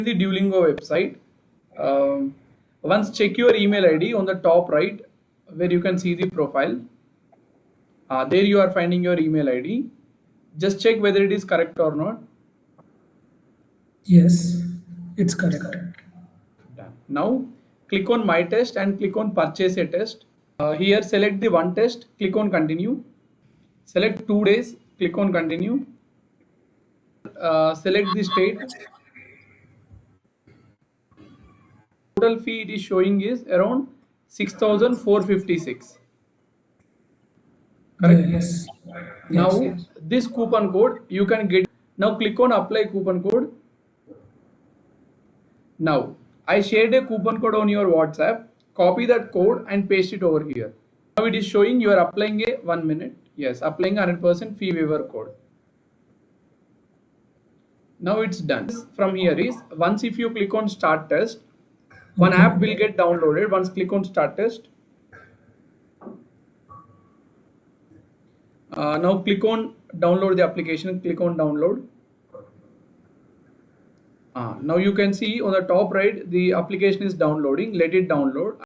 the Duolingo website. Once check your email ID on the top right where you can see the profile. There you are finding your email ID. Just check whether it is correct or not. Yes, it's correct. Done. Now click on my test and click on purchase a test. Here select the one test, click on continue. Select 2 days, click on continue. Select the state. Total fee it is showing is around 6,456. Correct? Yes. Now Yes. this coupon code you can get. Now click on apply coupon code. Now I shared a coupon code on your WhatsApp. Copy that code and paste it over here. Now it is showing you are applying a 1 minute. Yes, applying 100% fee waiver code. Now it's done. From here is once if you click on start test, one Okay. app will get downloaded. Once click on start test. Now click on download the application. Click on download. Now you can see on the top right the application is downloading. Let it download.